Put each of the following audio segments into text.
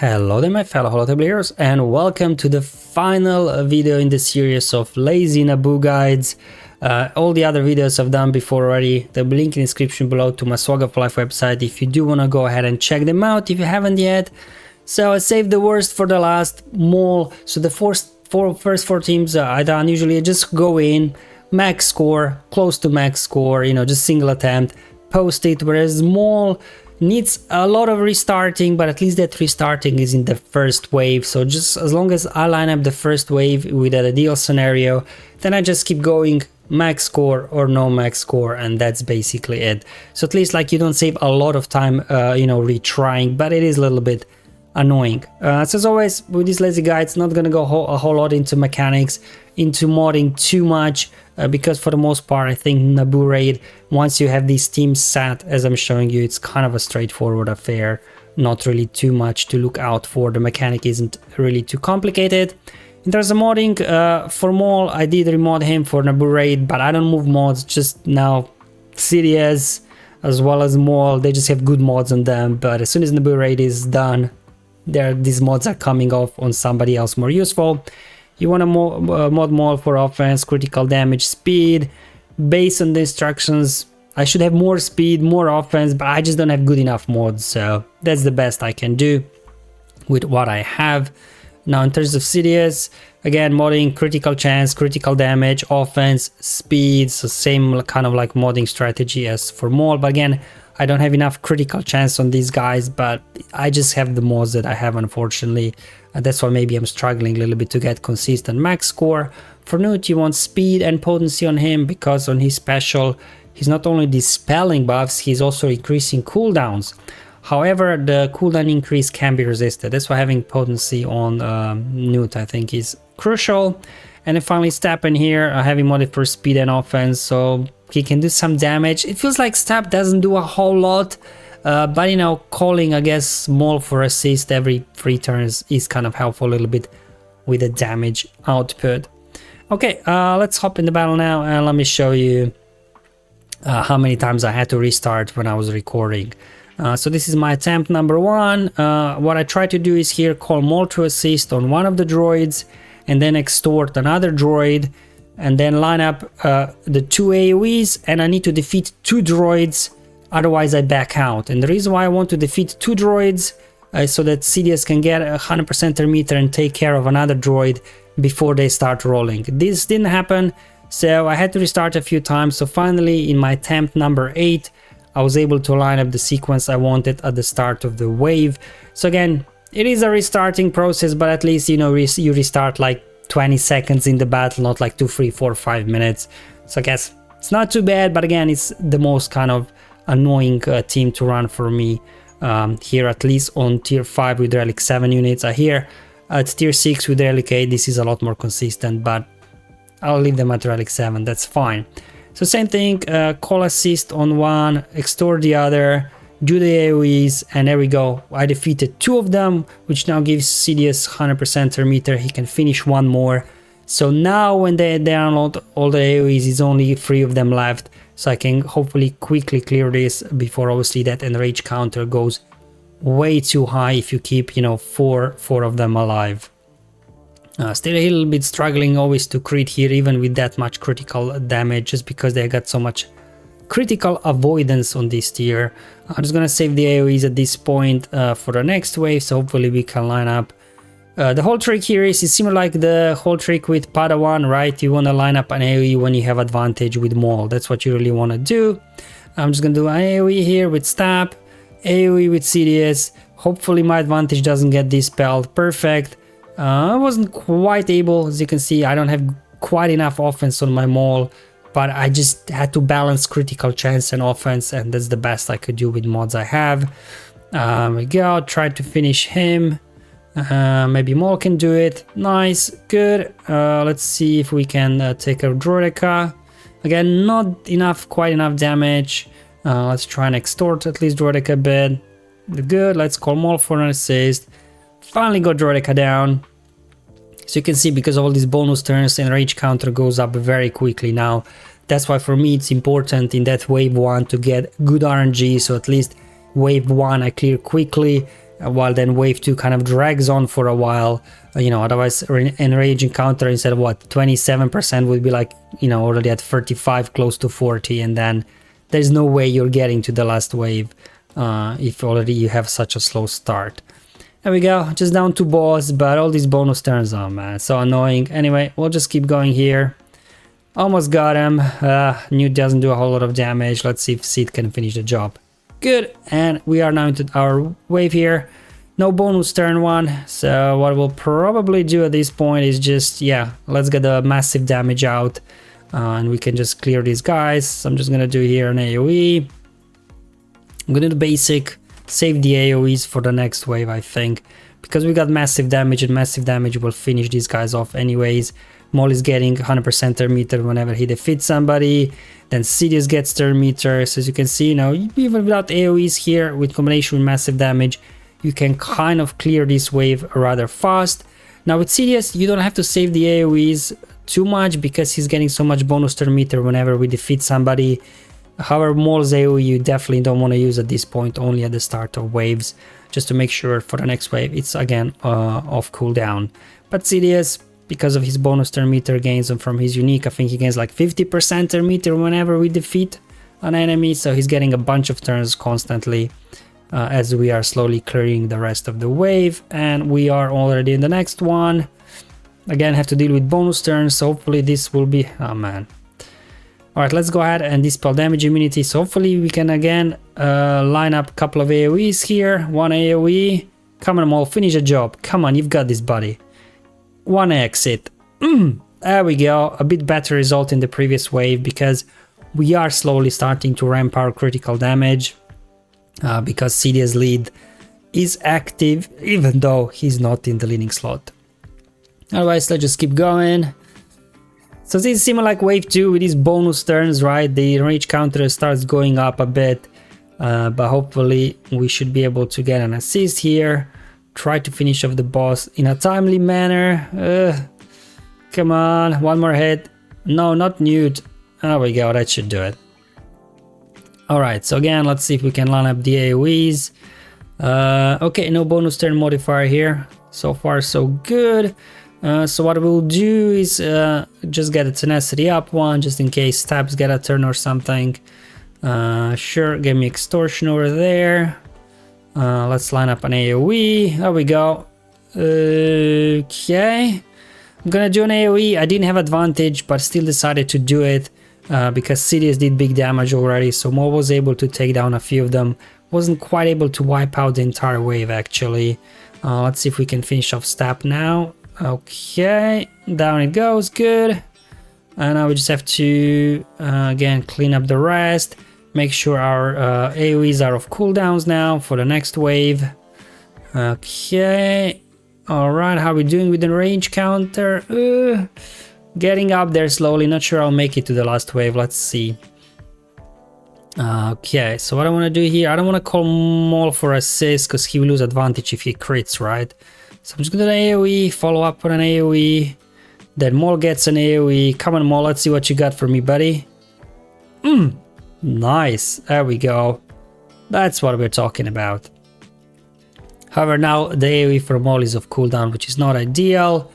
Hello there my fellow holotape players, and welcome to the final video in the series of lazy Naboo guides. All the other videos I've done before already, the link in the description below to my SWGOH for Life website if you do want to go ahead and check them out if you haven't yet. So I saved the worst for the last. Maul. So the first four teams I done, usually I just go in, max score, close to max score, you know, just single attempt, post it, whereas Maul needs a lot of restarting, but at least that restarting is in the first wave. So just as long as I line up the first wave with an ideal scenario, then I just keep going, max score or no max score, and that's basically it. So at least like you don't save a lot of time, you know, retrying, but it is a little bit annoying. So as always with these lazy guides, not gonna go a whole lot into mechanics, into modding too much, because for the most part I think Naboo raid, once you have these teams set as I'm showing you, it's kind of a straightforward affair, not really too much to look out for. The mechanic isn't really too complicated. In terms of modding, for Maul I did remod him for Naboo raid, but I don't move mods just now. Sidious as well as Maul, they just have good mods on them, but as soon as Naboo raid is done, these mods are coming off on somebody else more useful. You want to mod Maul for offense, critical damage, speed. Based on the instructions, I should have more speed, more offense, but I just don't have good enough mods, so that's the best I can do with what I have. Now in terms of Sidious, again modding critical chance, critical damage, offense, speed, so same kind of like modding strategy as for Maul, but again I don't have enough critical chance on these guys, but I just have the mods that I have, unfortunately. That's why maybe I'm struggling a little bit to get consistent max score. For Newt, you want speed and potency on him, because on his special, he's not only dispelling buffs, he's also increasing cooldowns. However, the cooldown increase can be resisted. That's why having potency on Newt, I think, is crucial. And then finally, Step in here, having modded for speed and offense, so he can do some damage. It feels like Step doesn't do a whole lot, but you know, calling, I guess, Maul for assist every 3 turns is kind of helpful a little bit with the damage output. Okay, let's hop in the battle now, and let me show you how many times I had to restart when I was recording. So this is my attempt number 1. What I try to do is here call Maul to assist on one of the droids, and then extort another droid, and then line up the 2 AoEs, and I need to defeat 2 droids, otherwise I back out. And the reason why I want to defeat 2 droids so that Sidious can get 100% her meter and take care of another droid before they start rolling. This didn't happen, so I had to restart a few times. So finally in my attempt number 8 I was able to line up the sequence I wanted at the start of the wave. So again, it is a restarting process, but at least, you know, you restart like 20 seconds in the battle, not like 2, 3, 4, 5 minutes. So I guess it's not too bad, but again, it's the most kind of annoying team to run for me here, at least on tier 5 with relic 7 units. I hear at tier 6 with relic 8 this is a lot more consistent, but I'll leave them at relic 7, that's fine. So same thing, call assist on one, extort the other, do the AoEs, and there we go. I defeated 2 of them, which now gives Sidious 100% her meter. He can finish 1 more. So now when they download all the AoEs, it's only 3 of them left. So I can hopefully quickly clear this before obviously that enrage counter goes way too high if you keep, you know, four of them alive. Still a little bit struggling always to crit here, even with that much critical damage, just because they got so much critical avoidance on this tier. I'm just gonna save the AoEs at this point for the next wave, so hopefully we can line up. The whole trick here is similar like the whole trick with Padawan, right? You want to line up an AoE when you have advantage with Maul. That's what you really want to do. I'm just gonna do an AoE here with Stab, AoE with Sidious. Hopefully my advantage doesn't get dispelled. Perfect. I wasn't quite able, as you can see, I don't have quite enough offense on my Maul, but I just had to balance critical chance and offense, and that's the best I could do with mods I have. We go, try to finish him. Maybe Maul can do it. Nice, good. Let's see if we can take a Droideka. Again, not enough, quite enough damage. Let's try and extort at least Droideka a bit. Good, let's call Maul for an assist. Finally got Droideka down. So you can see, because of all these bonus turns, and rage counter goes up very quickly now. That's why for me it's important in that wave 1 to get good RNG, so at least wave 1 I clear quickly, while then wave 2 kind of drags on for a while. You know, otherwise enrage encounter instead of what, 27% would be like, you know, already at 35, close to 40, and then there's no way you're getting to the last wave if already you have such a slow start. There we go, just down to boss, but all these bonus turns, oh man, so annoying. Anyway, we'll just keep going here. Almost got him. Newt doesn't do a whole lot of damage. Let's see if Sid can finish the job. Good, and we are now into our wave here. No bonus turn one, so what we'll probably do at this point is just, yeah, let's get the massive damage out, and we can just clear these guys. So I'm just gonna do here an AoE. I'm gonna do basic, save the AoEs for the next wave, I think, because we got massive damage, and massive damage will finish these guys off anyways. Maul is getting 100% turn meter whenever he defeats somebody. Then Sidious gets turn meter. So as you can see, you know, even without AoEs here, with combination with massive damage, you can kind of clear this wave rather fast. Now with Sidious, you don't have to save the AoEs too much because he's getting so much bonus turn meter whenever we defeat somebody. However, Maul's AoE you definitely don't want to use at this point, only at the start of waves, just to make sure for the next wave it's again off cooldown. But Sidious, because of his bonus turn meter gains and from his unique, I think he gains like 50% turn meter whenever we defeat an enemy, so he's getting a bunch of turns constantly as we are slowly clearing the rest of the wave, and we are already in the next one. Again, have to deal with bonus turns, so hopefully this will be, oh man. Alright, let's go ahead and dispel damage immunity, so hopefully we can again line up a couple of AoEs here. One AoE, come on Maul, finish the job, come on, you've got this buddy. One exit. There we go, a bit better result in the previous wave because we are slowly starting to ramp our critical damage because Sidious lead is active even though he's not in the leading slot. Otherwise, let's just keep going. So this is similar like wave 2 with these bonus turns, right? The rage counter starts going up a bit, but hopefully we should be able to get an assist here. Try to finish off the boss in a timely manner. Come on, one more hit. No, not Newt. There we go, that should do it. Alright, so again, let's see if we can line up the AoEs. Okay, no bonus turn modifier here. So far, so good. So what we'll do is just get a tenacity up one, just in case Stabs get a turn or something. Sure, give me extortion over there. Let's line up an AoE. There we go. Okay. I'm gonna do an AoE. I didn't have advantage, but still decided to do it because Sidious did big damage already, so Maul was able to take down a few of them. Wasn't quite able to wipe out the entire wave, actually. Let's see if we can finish off Stab now. Okay. Down it goes. Good. And now we just have to, again, clean up the rest. Make sure our AoEs are off cooldowns now for the next wave. Okay. Alright, how are we doing with the range counter? Getting up there slowly. Not sure I'll make it to the last wave. Let's see. Okay, so what I want to do here, I don't want to call Maul for assist because he will lose advantage if he crits, right? So I'm just going to do an AoE, follow up with an AoE. Then Maul gets an AoE. Come on, Maul, let's see what you got for me, buddy. Nice, there we go. That's what we're talking about. However, now the AoE for Maul is off cooldown, which is not ideal.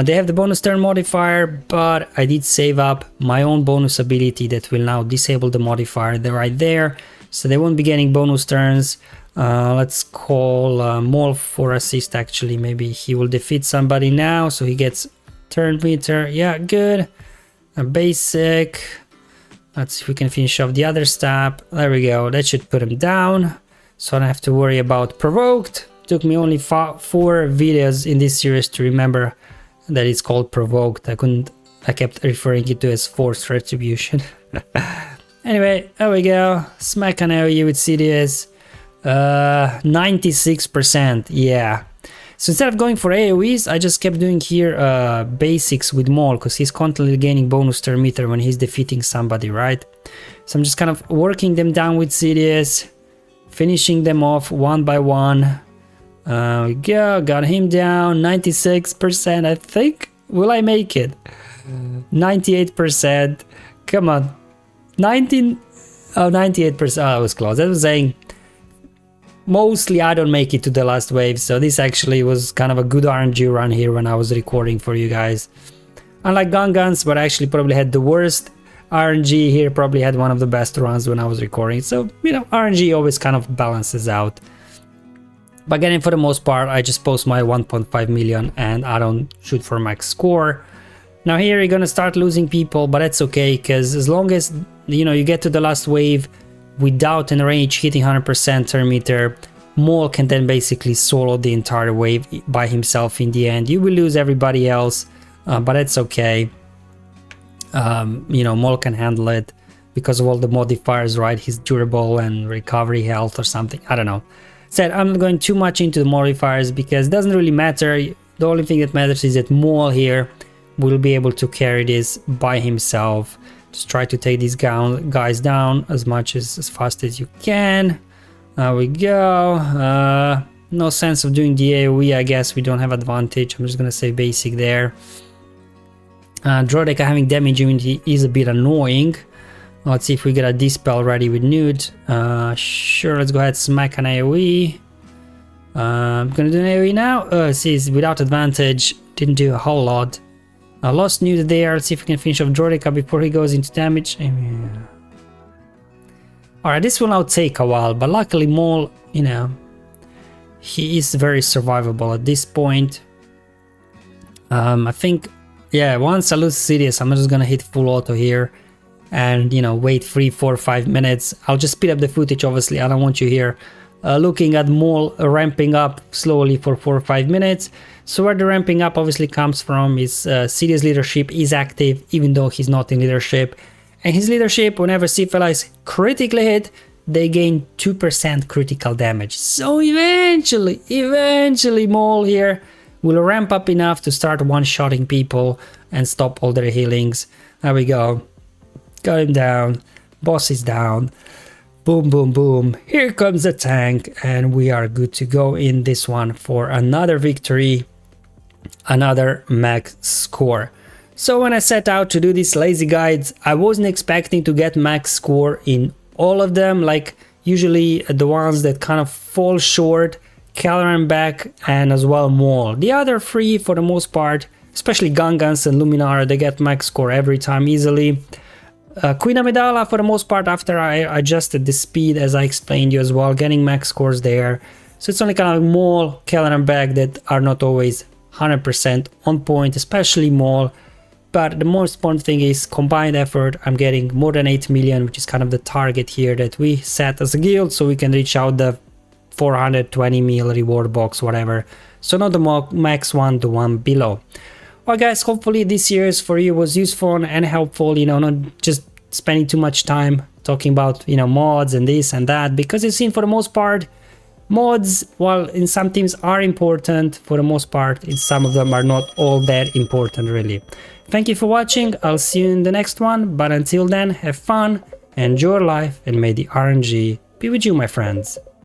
They have the bonus turn modifier, but I did save up my own bonus ability that will now disable the modifier. They're right there, so they won't be getting bonus turns. Let's call Maul for assist, actually. Maybe he will defeat somebody now, so he gets turn meter. Yeah, good. A basic. Let's see if we can finish off the other stab. There we go. That should put him down. So I don't have to worry about provoked. Took me only 4 videos in this series to remember that it's called provoked. I kept referring it to as forced retribution. Anyway, there we go. Smack an AoE with Sidious. 96%. Yeah. So instead of going for AoEs, I just kept doing here basics with Maul because he's constantly gaining bonus turn meter when he's defeating somebody, right? So I'm just kind of working them down with Sidious, finishing them off one by one. We go, got him down, 96%, I think. Will I make it? 98%. Come on. 98%. Oh, I was close. I was saying mostly I don't make it to the last wave, so this actually was kind of a good RNG run here when I was recording for you guys. Unlike Gungans, but I actually probably had the worst RNG here, probably had one of the best runs when I was recording. So, you know, RNG always kind of balances out. But again, for the most part, I just post my 1.5 million and I don't shoot for max score. Now here you're gonna start losing people, but that's okay, because as long as, you know, you get to the last wave without an rage hitting 100% turn meter, Maul can then basically solo the entire wave by himself in the end. You will lose everybody else, but that's okay. You know, Maul can handle it because of all the modifiers, right? He's durable and recovery health or something. I don't know. Said I'm not going too much into the modifiers because it doesn't really matter. The only thing that matters is that Maul here will be able to carry this by himself. Just try to take these guys down as fast as you can. There we go. No sense of doing the AoE, I guess we don't have advantage. I'm just gonna say basic there. Droideka having damage immunity is a bit annoying. Let's see if we get a dispel ready with Nude. Sure, let's go ahead and smack an AoE. I'm gonna do an AoE now. See, without advantage, didn't do a whole lot. I lost Nude there. Let's see if we can finish off Droideka before he goes into damage. Alright, this will now take a while, but luckily Maul, you know, he is very survivable at this point. I think, yeah, once I lose Sidious, I'm just gonna hit full auto here and, you know, wait 3, 4, 5 minutes. I'll just speed up the footage, obviously. I don't want you here looking at Maul ramping up slowly for 4 or 5 minutes. So where the ramping up obviously comes from is Sidious leadership is active even though he's not in leadership. And his leadership, whenever Sith allies critically hit, they gain 2% critical damage. So eventually Maul here will ramp up enough to start one-shotting people and stop all their healings. There we go. Got him down. Boss is down. Boom, boom, boom. Here comes the tank, and we are good to go in this one for another victory, another max score. So when I set out to do these lazy guides, I wasn't expecting to get max score in all of them, like usually the ones that kind of fall short, Caloran back and as well Maul. The other three, for the most part, especially Gungans and Luminara, they get max score every time easily. Queen Amidala, for the most part, after I adjusted the speed, as I explained you as well, getting max scores there. So it's only kind of Maul, Caloran back that are not always 100% on point, especially Maul. But the most important thing is combined effort. I'm getting more than 8 million, which is kind of the target here that we set as a guild, so we can reach out the 420 mil reward box, whatever. So not the max one, the one below. Well guys, hopefully this series for you was useful and helpful, you know, not just spending too much time talking about, you know, mods and this and that, because you've seen for the most part, mods, while in some teams are important, for the most part, in some of them are not all that important really. Thank you for watching, I'll see you in the next one, but until then, have fun, enjoy life, and may the RNG be with you, my friends.